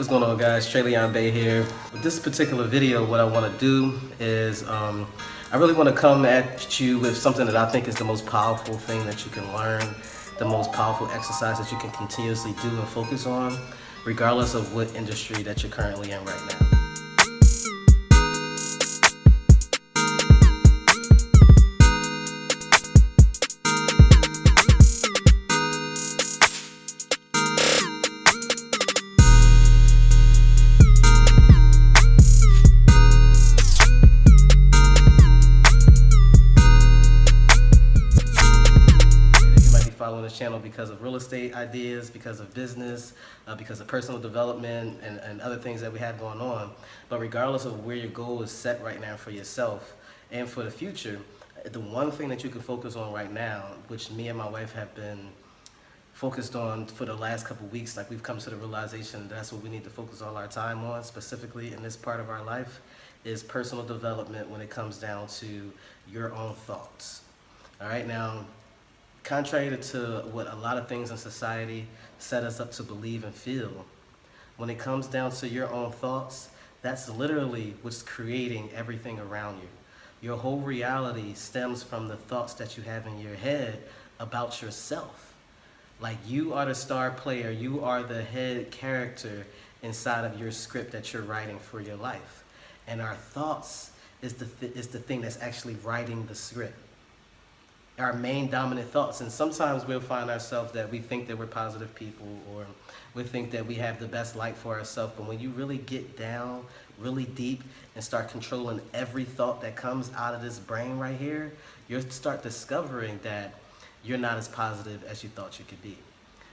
What's going on, guys? Tre'Leon here. With this particular video, what I want to do is I really want to come at you with something that I think is the most powerful thing that you can learn, the most powerful exercise that you can continuously do and focus on, regardless of what industry that you're currently in right now. Following this channel because of real estate ideas, because of business, because of personal development and other things that we have going on. But regardless of where your goal is set right now for yourself and for the future, the one thing that you can focus on right now, which me and my wife have been focused on for the last couple of weeks, like we've come to the realization that's what we need to focus all our time on, specifically in this part of our life, is personal development when it comes down to your own thoughts. All right, now, contrary to what a lot of things in society set us up to believe and feel, when it comes down to your own thoughts, that's literally what's creating everything around you. Your whole reality stems from the thoughts that you have in your head about yourself. Like, you are the star player, you are the head character inside of your script that you're writing for your life. And our thoughts is the thing that's actually writing the script. Our main dominant thoughts. And sometimes we'll find ourselves that we think that we're positive people, or we think that we have the best life for ourselves. But when you really get down really deep and start controlling every thought that comes out of this brain right here, you'll start discovering that you're not as positive as you thought you could be,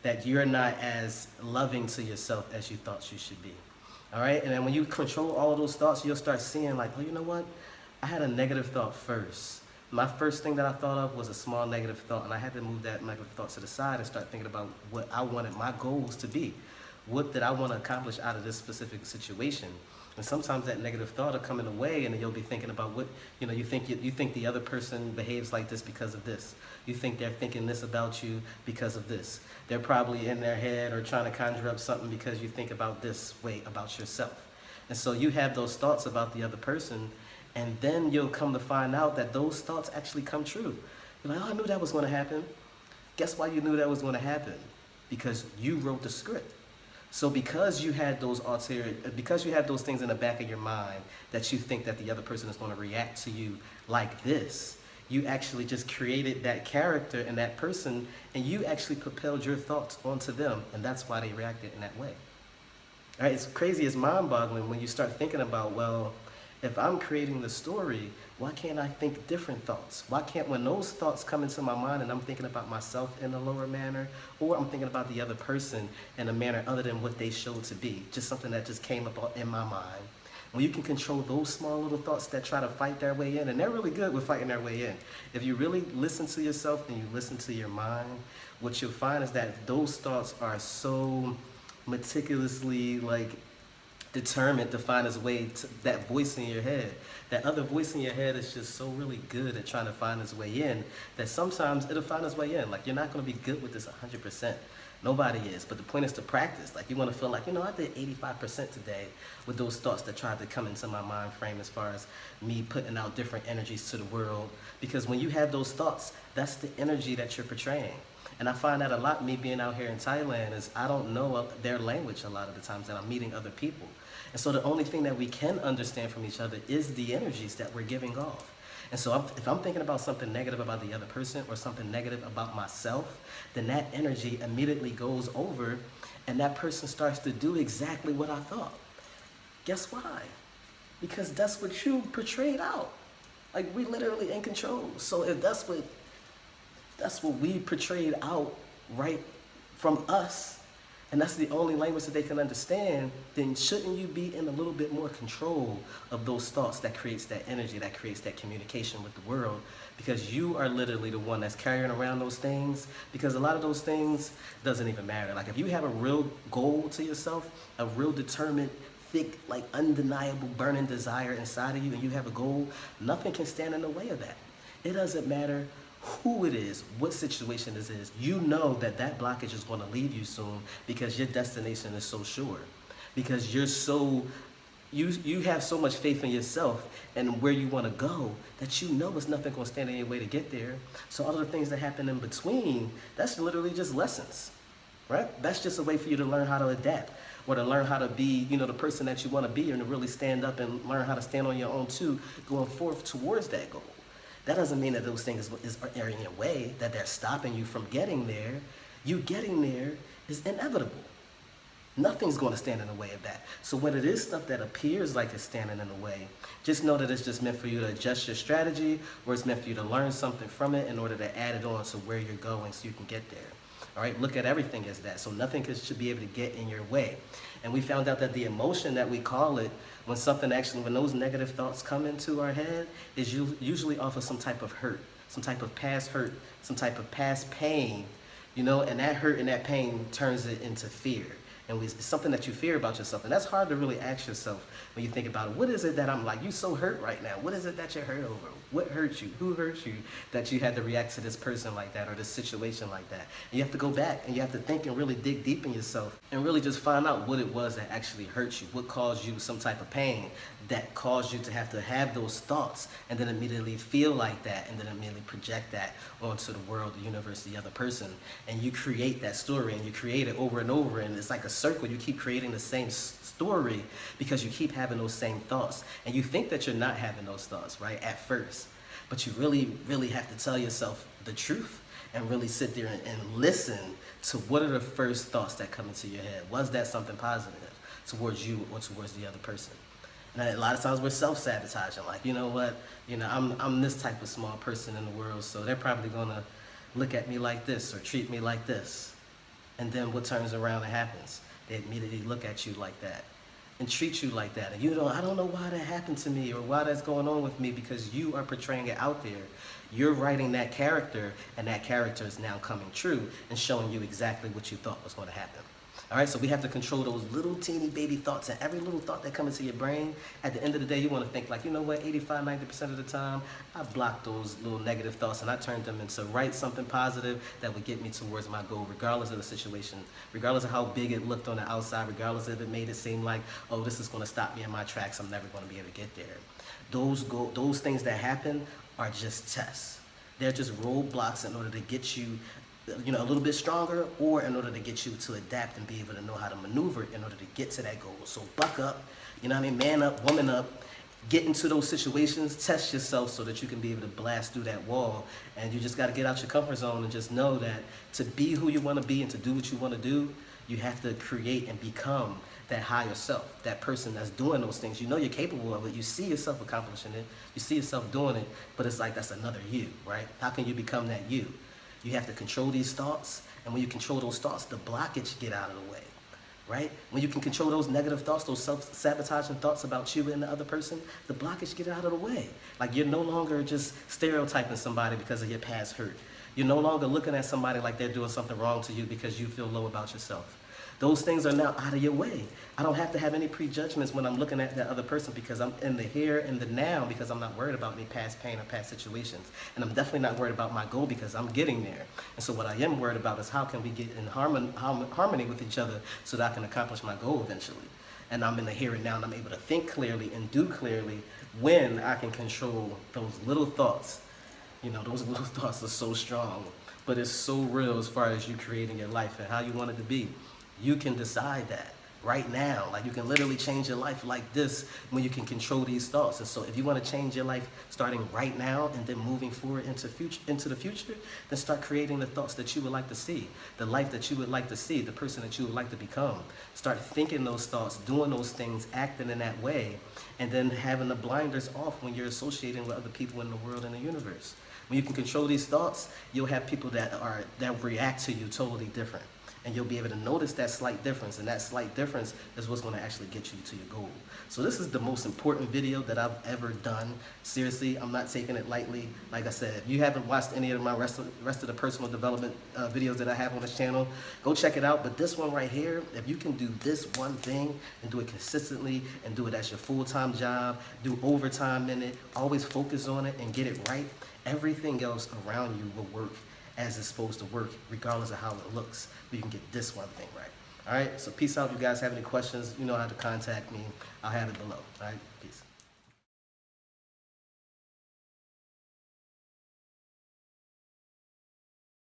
that you're not as loving to yourself as you thought you should be. All right? And then when you control all of those thoughts, you'll start seeing like, oh, you know what? I had a negative thought first. My first thing that I thought of was a small negative thought, and I had to move that negative thought to the side and start thinking about what I wanted my goals to be. What did I want to accomplish out of this specific situation? And sometimes that negative thought will come in the way, and then you'll be thinking about what, you think the other person behaves like this because of this. You think they're thinking this about you because of this. They're probably in their head or trying to conjure up something because you think about this way about yourself. And so you have those thoughts about the other person, and then you'll come to find out that those thoughts actually come true. You're like, oh, I knew that was going to happen. Guess why you knew that was going to happen? Because you wrote the script. So because you had those things in the back of your mind that you think that the other person is going to react to you like this, you actually just created that character and that person, and you actually propelled your thoughts onto them, and that's why they reacted in that way. All right, it's crazy, it's mind-boggling when you start thinking about, well, if I'm creating the story, why can't I think different thoughts? Why can't, when those thoughts come into my mind and I'm thinking about myself in a lower manner, or I'm thinking about the other person in a manner other than what they showed to be, just something that just came up in my mind. When you can control those small little thoughts that try to fight their way in, and they're really good with fighting their way in. If you really listen to yourself and you listen to your mind, what you'll find is that those thoughts are so meticulously, determined to find its way to that voice in your head. That other voice in your head is just so really good at trying to find its way in that sometimes it'll find its way in. Like, you're not going to be good with this 100%. Nobody is. But the point is to practice. Like, you want to feel like, I did 85% today with those thoughts that tried to come into my mind frame as far as me putting out different energies to the world. Because when you have those thoughts, that's the energy that you're portraying. And I find that a lot, me being out here in Thailand, is I don't know their language a lot of the times that I'm meeting other people. And so the only thing that we can understand from each other is the energies that we're giving off. And so if I'm thinking about something negative about the other person or something negative about myself, then that energy immediately goes over and that person starts to do exactly what I thought. Guess why? Because that's what you portrayed out. Like, we're literally in control. So if that's what we portrayed out right from us, and that's the only language that they can understand, then shouldn't you be in a little bit more control of those thoughts that creates that energy, that creates that communication with the world? Because you are literally the one that's carrying around those things, because a lot of those things doesn't even matter. Like, if you have a real goal to yourself, a real determined, thick, undeniable burning desire inside of you, and you have a goal, nothing can stand in the way of that. It doesn't matter who it is, what situation this is. You know that blockage is going to leave you soon because your destination is so sure. because you have so much faith in yourself and where you want to go that you know it's nothing going to stand in your way to get there. So all of the things that happen in between, that's literally just lessons, right? That's just a way for you to learn how to adapt, or to learn how to be, the person that you want to be, and to really stand up and learn how to stand on your own too, going forth towards that goal. That doesn't mean that those things are in your way, that they're stopping you from getting there. You getting there is inevitable. Nothing's going to stand in the way of that. So when it is stuff that appears like it's standing in the way, just know that it's just meant for you to adjust your strategy, or it's meant for you to learn something from it in order to add it on to where you're going so you can get there. All right, look at everything as that. So nothing should be able to get in your way. And we found out that the emotion that we call it, when those negative thoughts come into our head, is usually off of some type of hurt, some type of past hurt, some type of past pain, and that hurt and that pain turns it into fear. And it's something that you fear about yourself. And that's hard to really ask yourself when you think about it. What is it that I'm like? You so hurt right now. What is it that you're hurt over? What hurt you? Who hurt you that you had to react to this person like that, or this situation like that? And you have to go back and you have to think and really dig deep in yourself and really just find out what it was that actually hurt you. What caused you some type of pain that caused you to have those thoughts, and then immediately feel like that, and then immediately project that onto the world, the universe, the other person. And you create that story, and you create it over and over, and it's like a circle. You keep creating the same story because you keep having those same thoughts. And you think that you're not having those thoughts, right, at first. But you really, really have to tell yourself the truth and really sit there and listen to what are the first thoughts that come into your head. Was that something positive towards you or towards the other person? And a lot of times we're self-sabotaging, like, you know what, I'm this type of small person in the world, so they're probably gonna look at me like this or treat me like this. And then what turns around and happens? They immediately look at you like that and treat you like that. And I don't know why that happened to me or why that's going on with me, because you are portraying it out there. You're writing that character, and that character is now coming true and showing you exactly what you thought was going to happen. All right, so we have to control those little teeny baby thoughts, and every little thought that comes into your brain. At the end of the day, you want to think like, you know what, 85, 90% of the time, I blocked those little negative thoughts and I turned them into write something positive that would get me towards my goal, regardless of the situation, regardless of how big it looked on the outside, regardless if it made it seem like, oh, this is going to stop me in my tracks, I'm never going to be able to get there. Those things that happen are just tests. They're just roadblocks in order to get you a little bit stronger, or in order to get you to adapt and be able to know how to maneuver in order to get to that goal. So buck up, man up, woman up, get into those situations, test yourself so that you can be able to blast through that wall. And you just got to get out your comfort zone and just know that to be who you want to be and to do what you want to do, you have to create and become that higher self, that person that's doing those things. You know you're capable of it. You see yourself accomplishing it. You see yourself doing it, but it's like that's another you, right? How can you become that you? You have to control these thoughts, and when you control those thoughts, the blockage get out of the way, right? When you can control those negative thoughts, those self-sabotaging thoughts about you and the other person, the blockage get out of the way. Like, you're no longer just stereotyping somebody because of your past hurt. You're no longer looking at somebody like they're doing something wrong to you because you feel low about yourself. Those things are now out of your way. I don't have to have any prejudgments when I'm looking at that other person, because I'm in the here and the now, because I'm not worried about any past pain or past situations. And I'm definitely not worried about my goal, because I'm getting there. And so what I am worried about is how can we get in harmony with each other so that I can accomplish my goal eventually. And I'm in the here and now, and I'm able to think clearly and do clearly when I can control those little thoughts. Those little thoughts are so strong, but it's so real as far as you creating your life and how you want it to be. You can decide that right now. Like, you can literally change your life like this when you can control these thoughts. And so if you want to change your life starting right now and then moving forward into the future, then start creating the thoughts that you would like to see, the life that you would like to see, the person that you would like to become. Start thinking those thoughts, doing those things, acting in that way, and then having the blinders off when you're associating with other people in the world and the universe. When you can control these thoughts, you'll have people that react to you totally different. And you'll be able to notice that slight difference, and that slight difference is what's going to actually get you to your goal. So this is the most important video that I've ever done. Seriously, I'm not taking it lightly. Like I said, if you haven't watched any of my rest of the personal development videos that I have on this channel, go check it out. But this one right here, if you can do this one thing and do it consistently and do it as your full-time job, do overtime in it, always focus on it and get it right, everything else around you will work as it's supposed to work, regardless of how it looks. But you can get this one thing right. All right, so peace out. If you guys have any questions, you know how to contact me. I'll have it below. All right, peace.